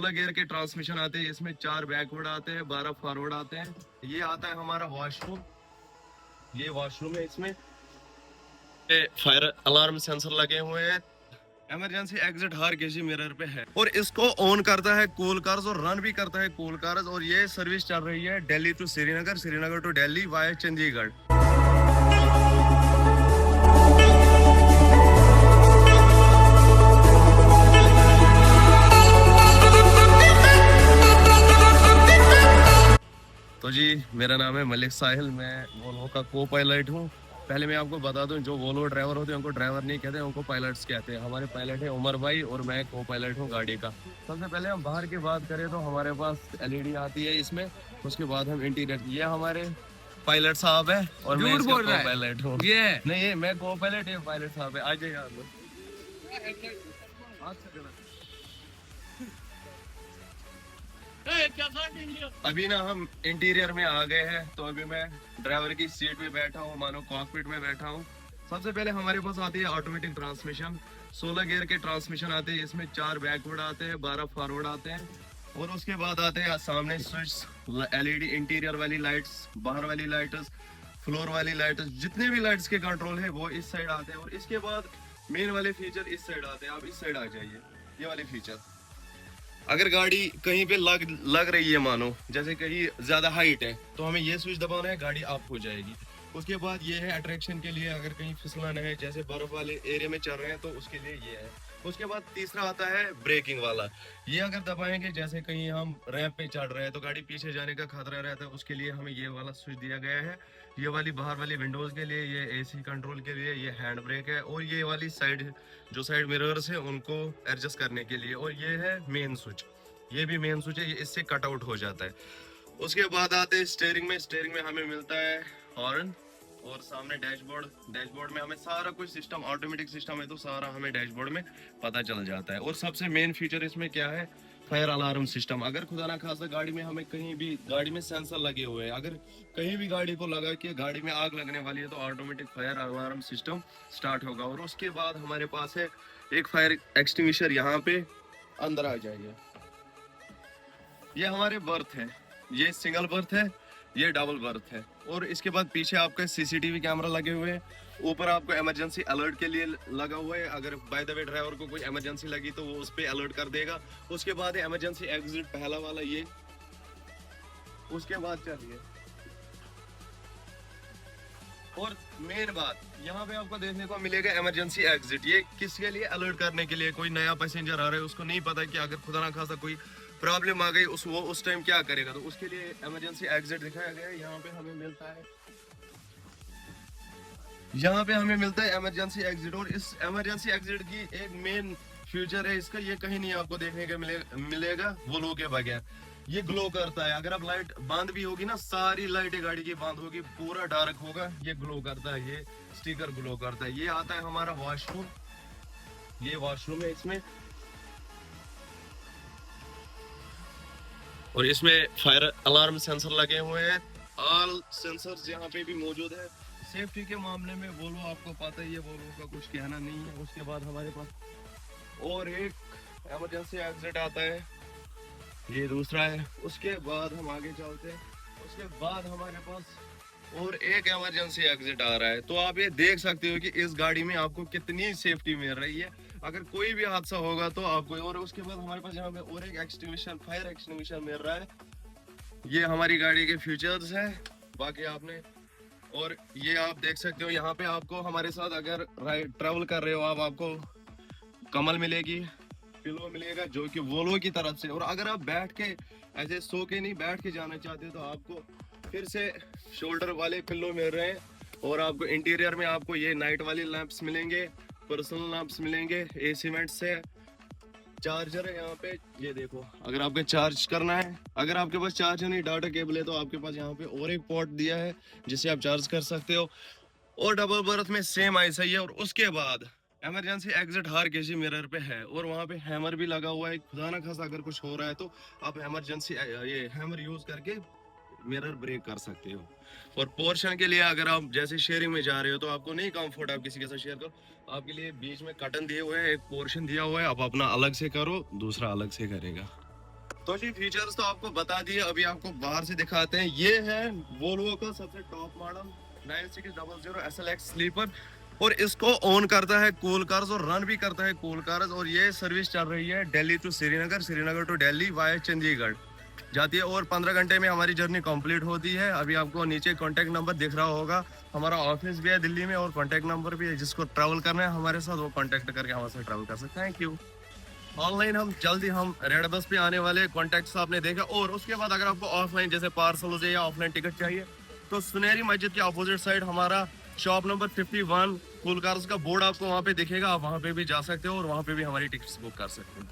16 gear के transmission आते हैं, इसमें 4 बैकवर्ड आते हैं, 12 फॉरवर्ड आते हैं। ये आता है हमारा वॉशरूम, ये वॉशरूम है, इसमें फायर अलार्म सेंसर लगे हुए हैं। इमरजेंसी एग्जिट हर किसी मिरर पे है और इसको ऑन करता है कूल कार्स और रन भी करता है कूल कार्स। और ये सर्विस चल रही है Delhi to Srinagar, Srinagar to Delhi via Chandigarh. तो जी मेरा नाम है मलिक साहिल, मैं वोल्वो का को पायलट हूँ। पहले मैं आपको बता दूं, जो वोल्वो ड्राइवर होते हैं उनको ड्राइवर नहीं कहते, उनको पायलट्स कहते हैं। हमारे पायलट है उमर भाई और मैं को पायलट हूँ गाड़ी का। सबसे पहले हम बाहर की बात करें तो हमारे पास एलईडी आती है इसमें। उसके बाद हम इंटीरियर, ये हमारे पायलट साहब है और मैं इसका को पायलट हूँ। ये नहीं, ये मैं को पायलट, ये पायलट साहब है। आ जाइए आप। अभी ना हम इंटीरियर में आ गए हैं, तो अभी मैं ड्राइवर की सीट पे बैठा हूँ, मानो कॉकपिट में बैठा हूँ। सबसे पहले हमारे पास आती है ऑटोमेटिक ट्रांसमिशन। 16 गियर के ट्रांसमिशन आते हैं, इसमें 4 बैकवर्ड आते हैं, 12 फॉरवर्ड आते हैं। और उसके बाद आते हैं सामने स्विच, एलईडी, इंटीरियर वाली लाइट्स, बाहर वाली लाइट्स, फ्लोर वाली लाइट्स, जितने भी लाइट्स के कंट्रोल है वो इस साइड आते हैं। और इसके बाद मेन वाले फीचर इस साइड आते हैं। आप इस साइड आ जाइए, ये वाले फीचर। अगर गाड़ी कहीं पे लग रही है, मानो जैसे कहीं ज्यादा हाइट है, तो हमें ये स्विच दबाना है, गाड़ी अप हो जाएगी। उसके बाद ये है अट्रैक्शन के लिए, अगर कहीं फिसलाना है, जैसे बर्फ वाले एरिया में चल रहे हैं तो उसके लिए ये है। उसके बाद तीसरा आता है ब्रेकिंग वाला। ये अगर दबाएंगे, जैसे कहीं हम रैंप पे चढ़ रहे हैं तो गाड़ी पीछे जाने का खतरा रहता है, उसके लिए हमें ये वाला स्विच दिया गया है। ये वाली बाहर वाली विंडोज के लिए, ये एसी कंट्रोल के लिए, ये हैंड ब्रेक है। और ये वाली साइड, जो साइड मिरर्स है उनको एडजस्ट करने के लिए। और ये है मेन स्विच, ये भी मेन स्विच है, ये इससे कट आउट हो जाता है। उसके बाद आते हैं स्टीयरिंग में। स्टीयरिंग में हमें मिलता है हॉर्न और सामने डैशबोर्ड। डैशबोर्ड में हमें सारा कुछ सिस्टम, ऑटोमेटिक सिस्टम है तो सारा हमें डैशबोर्ड में पता चल जाता है। और सबसे मेन फीचर इसमें क्या है, फायर अलार्म सिस्टम। अगर खुदा ना खासा गाड़ी में हमें कहीं भी, गाड़ी में सेंसर लगे हुए हैं, अगर कहीं भी गाड़ी को लगा कि गाड़ी में आग लगने वाली है तो automatic fire alarm system start होगा। और उसके बाद हमारे पास है एक फायर एक्सटिंग्विशर। यहाँ पे अंदर आ जाइए, ये हमारे बर्थ है, ये सिंगल बर्थ है, ये डबल बर्थ है। और इसके बाद पीछे आपके सीसीटीवी कैमरा लगे हुए हैं। ऊपर आपको इमरजेंसी अलर्ट के लिए लगा हुआ है, अगर बाय द वे ड्राइवर को कोई इमरजेंसी लगी तो वो उस पर अलर्ट कर देगा। उसके बाद है इमरजेंसी एग्जिट, पहला वाला ये। उसके बाद चलिए, और मेन बात यहाँ पे आपको देखने को मिलेगा इमरजेंसी एग्जिट। ये किसके लिए, अलर्ट करने के लिए। कोई नया पैसेंजर आ रहा है, उसको नहीं पता कि अगर खुदा ना खासा कोई प्रॉब्लम आ गई वो उस टाइम क्या करेगा, तो उसके लिए इमरजेंसी एग्जिट दिखाया गया है। यहाँ पे हमें मिलता है, यहाँ पे हमें मिलता है इमरजेंसी एग्जिट। और इस इमरजेंसी एग्जिट की एक मेन फीचर है इसका, ये कहीं नहीं आपको देखने को मिलेगा वोल्वो के बगैर। ये ग्लो करता है, अगर आप लाइट बंद भी होगी ना, सारी लाइटें गाड़ी की बंद होगी, पूरा डार्क होगा, ये ग्लो करता है, ये स्टिकर ग्लो करता है। ये आता है हमारा वॉशरूम, ये वॉशरूम है इसमें। और इसमें फायर अलार्म सेंसर लगे हुए हैं, ऑल सेंसर्स यहाँ पे भी मौजूद है। सेफ्टी के मामले में वोल्वो, आपको पता ही है, वोल्वो का कुछ कहना नहीं है। उसके बाद हमारे पास और एक इमरजेंसी एग्जिट आता है, ये दूसरा है। उसके बाद हम आगे चलते हैं, उसके बाद हमारे पास और एक इमरजेंसी एग्जिट आ रहा है। तो आप ये देख सकते हो कि इस गाड़ी में आपको कितनी सेफ्टी मिल रही है, अगर कोई भी हादसा होगा तो आपको। और उसके बाद हमारे पास यहाँ पे और एक एक्सटिंग्विशर, फायर एक्सटिंग्विशर मिल रहा है। ये हमारी गाड़ी के फीचर्स है, बाकी आपने। और ये आप देख सकते हो, यहाँ पे आपको हमारे साथ अगर ट्रैवल कर रहे हो आप, आपको कमल मिलेगी, पिलो मिलेगा, जो कि वोल्वो की तरफ से। और अगर आप बैठ के ऐसे सो के नहीं, बैठ के जाना चाहते हो तो आपको फिर से शोल्डर वाले पिलो मिल रहे हैं। और आपको इंटीरियर में आपको ये नाइट वाले लैंप्स मिलेंगे, पर्सनल लैंप्स मिलेंगे, एसी वेंट से। चार्जर है यहाँ पे, ये देखो, अगर आपको चार्ज करना है, अगर आपके पास चार्जर नहीं, डाटा केबल है, तो आपके पास यहाँ पे और एक पोर्ट दिया है जिससे आप चार्ज कर सकते हो। और डबल बर्थ में सेम ऐसा ही है। और उसके बाद इमरजेंसी एग्जिट हर किसी मिरर पे है, और वहाँ पे हैमर भी लगा हुआ है। खुदा ना खासा अगर कुछ हो रहा है तो आप इमरजेंसी ये हैमर यूज करके मिरर ब्रेक कर सकते हो। और पोर्शन के लिए अगर आप जैसे शेयरिंग में जा रहे हो तो आपको नहीं कंफर्ट आप किसी के साथ शेयर करो, आपके लिए बीच में कर्टन दिए हुए हैं, एक पोर्शन दिया हुआ है, आप अपना अलग से करो, दूसरा अलग से करेगा। तो जी फीचर्स तो आपको बता दिए, अभी आपको बाहर से दिखाते हैं। ये है वोल्वो का सबसे टॉप मॉडल 9600 SLX स्लीपर, और इसको ऑन करता है कूल कार्स और रन भी करता है कूल कार्स। और ये सर्विस चल रही है Delhi to Srinagar, Srinagar to Delhi via Chandigarh जाती है, और 15 घंटे में हमारी जर्नी कंप्लीट होती है। अभी आपको नीचे कॉन्टैक्ट नंबर दिख रहा होगा, हमारा ऑफिस भी है दिल्ली में और कॉन्टैक्ट नंबर भी है। जिसको ट्रैवल करना है हमारे साथ, वो कॉन्टैक्ट करके हमारे साथ ट्रैवल कर सकते हैं। Thank you. ऑनलाइन हम जल्दी हम रेड बस पे आने वाले कॉन्टैक्ट्स आपने देखा। और उसके बाद अगर आपको ऑफलाइन जैसे पार्सल से या ऑफलाइन टिकट चाहिए, तो सुनहरी मस्जिद के अपोजिट साइड हमारा शॉप नंबर 51 कूल कार्स का बोर्ड आपको वहाँ पे दिखेगा, आप वहाँ पे भी जा सकते हो और वहाँ पे भी हमारी टिकट्स बुक कर सकते हो।